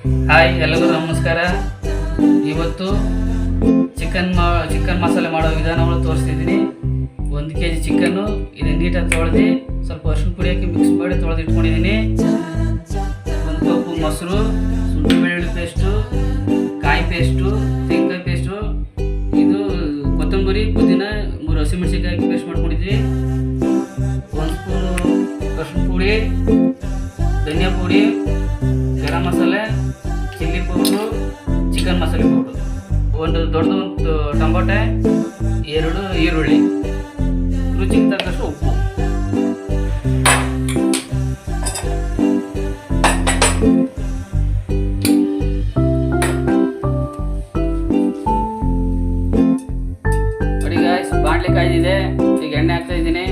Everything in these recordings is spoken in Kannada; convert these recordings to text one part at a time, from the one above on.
ಹಾಯ್, ಎಲ್ಲರಿಗೂ ನಮಸ್ಕಾರ. ಇವತ್ತು ಚಿಕನ್ ಮಸಾಲೆ ಮಾಡೋ ವಿಧಾನವನ್ನು ತೋರಿಸ್ತಿದ್ದೀನಿ. 1 kg ಚಿಕನ್ನು ಇದು ನೀಟಾಗಿ ತೊಳೆದು ಸ್ವಲ್ಪ ಅರಿಶಿನ ಪುಡಿ ಹಾಕಿ ಮಿಕ್ಸ್ ಮಾಡಿ ತೊಳೆದು ಇಟ್ಕೊಂಡಿದ್ದೀನಿ. 1 ಕಪ್ಪು ಮೊಸರು, ಶುಂಠಿ ಬೆಳ್ಳುಳ್ಳಿ ಪೇಸ್ಟು, ಕಾಯಿ ಪೇಸ್ಟು, ತೆಂಗಿನಕಾಯಿ ಪೇಸ್ಟು, ಇದು ಕೊತ್ತಂಬರಿ, ಪುದೀನ, 3 ಹಸಿಮೆಣಸಿನ್ಕಾಯಿ ಹಾಕಿ ಪೇಸ್ಟ್ ಮಾಡ್ಕೊಂಡಿದ್ವಿ. 1 ಸ್ಪೂನು ಅರಿಶಿನ ಪುಡಿ, ಧನಿಯಾ ಪುಡಿ, garam masala, chilli powder, chicken ಮಸಾಲೆ ಪೌಡ್ರು, ಒಂದು ದೊಡ್ಡದು ಟೊಮೊಟೆ, 2 ಈರುಳ್ಳಿ, ರುಚಿಗೆ ತಕ್ಕಷ್ಟು ಉಪ್ಪು. ನೋಡಿ ಗಾಯ್ಸ್, ಬಾಣಲೆ ಕಾಯ್ದಿದೆ. ಈಗ ಎಣ್ಣೆ ಹಾಕ್ತಾ ಇದ್ದೀನಿ.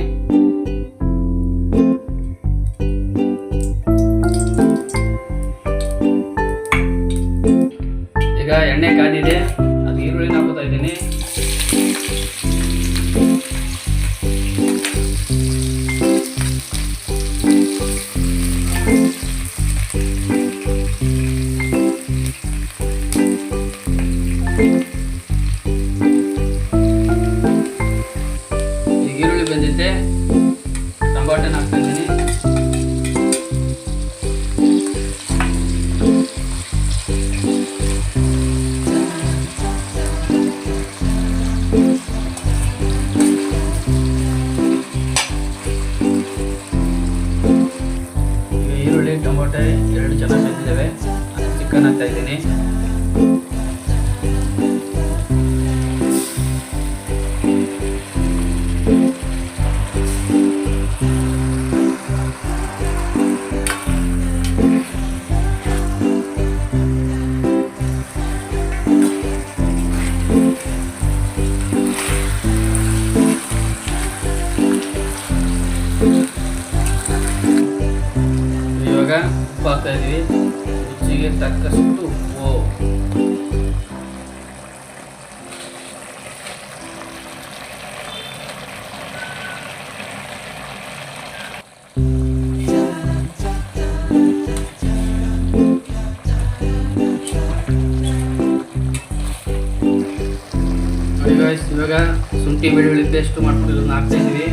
ಈಗ ಎಣ್ಣೆ ಕಾದಿದೆ, ಅದು ಈರುಳ್ಳಿನ ಹಾಕೋತಾ ಇದ್ದೀನಿ. ಈಗ ಈರುಳ್ಳಿ ಬೆಂದಿದೆ, ಟೊಮಾಟೋನ ಹಾಕ್ತಾ ಇದ್ದೀನಿ. ಈರುಳ್ಳಿ ಟೊಮೊಟೊ 2 ಚೆನ್ನಾಗಿ ಬೆಂದಿದ್ದಾವೆ. ಚಿಕನ್ ಹಾಕ್ತಾ ಇದ್ದೀನಿ. ಇವಾಗ ಉಪ್ಪು ಹಾಕ್ತಾ ಇದ್ದೀವಿ, ರುಚಿಗೆ ತಕ್ಕಷ್ಟು ಉಪ್ಪು. ನೋಡಿ ಗಾಯ್ಸ್, ಇವಾಗ ಶುಂಠಿ ಬೆಳ್ಳುಳ್ಳಿ ಪೇಸ್ಟ್ ಮಾಡ್ಕೊಂಡಿರೋದನ್ನ ಹಾಕ್ತಾ ಇದ್ದೀವಿ.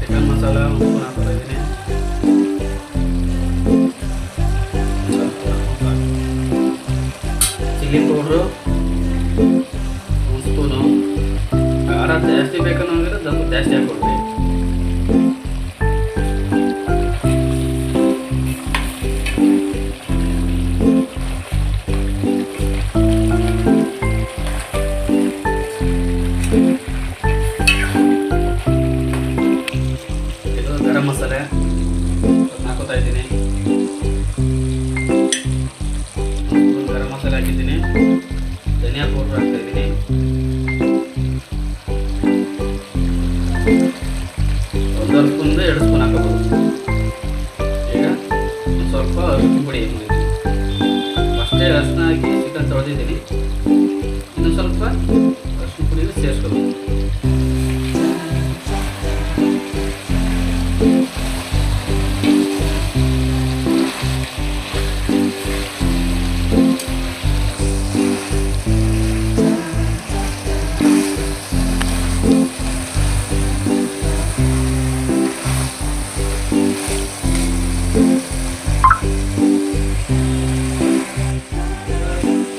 ಚಿಕನ್ ಮಸಾಲ ಉಪ್ಪು ಹಾಕ್ತಾ ಇದ್ದೀನಿ. Chilli powder 1 spoon. ಖಾರ ಜಾಸ್ತಿ ಬೇಕನ್ನೋಂಗಿದ್ರೆ ಸ್ವಲ್ಪ ಜಾಸ್ತಿ ಹಾಕ್ಕೊಡ್ತೀವಿ. ಗರಂ ಮಸಾಲೆ ಹಾಕೋತಾ ಇದ್ದೀನಿ. ಗರಂ ಮಸಾಲೆ ಹಾಕಿದ್ದೀನಿ. ಧನಿಯಾ ಪೌಡ್ರ್ ಹಾಕ್ತಾ ಇದ್ದೀನಿ. ಒಂದೂವರೆ ಸ್ಪೂನಿಂದ 2 ಸ್ಪೂನ್ ಹಾಕೋಬೋದು. ಈಗ ಸ್ವಲ್ಪ ಅರಿಶಿನ ಪುಡಿ, ಅಷ್ಟೇ ಅರಿಶಿನ ಹಾಕಿ ಚಿಕನ್ ತೊಳೆದಿದ್ದೀನಿ. ಇನ್ನು ಸ್ವಲ್ಪ ಅರಿಶಿನ ಪುಡಿನ ಸೇರಿಸ್ಕೋಬೇಕು.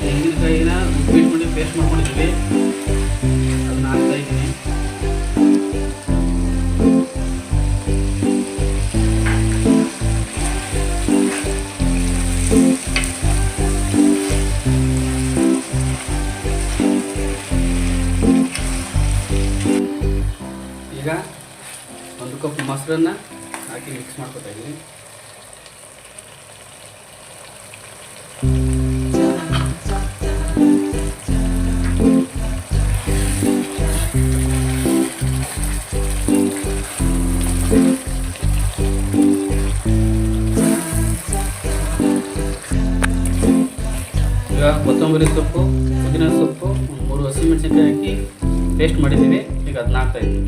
ತೆಂಗಿನಕಾಯಿನ ಉಪ್ಪಿಟ್ಬಿಟ್ಟು ಪೇಸ್ಟ್ ಮಾಡ್ಕೊಂಡಿದ್ದೀವಿ, ಅದನ್ನ ಹಾಕ್ತಾ ಇದ್ದೀನಿ. ಈಗ 1 ಕಪ್ ಮೊಸರನ್ನ ಹಾಕಿ ಮಿಕ್ಸ್ ಮಾಡ್ಕೊತಾ ಇದ್ದೀನಿ. ಕೊತ್ತಂಬರಿ ಸೊಪ್ಪು, ಪುದೀನ ಸೊಪ್ಪು, 3 ಹಸಿಮೆಣಸಿನ್ಕಾಯಿ ಹಾಕಿ ಪೇಸ್ಟ್ ಮಾಡಿದ್ದೀವಿ. ಈಗ ಅದನ್ನ ಹಾಕ್ತಾಯಿದ್ವಿ.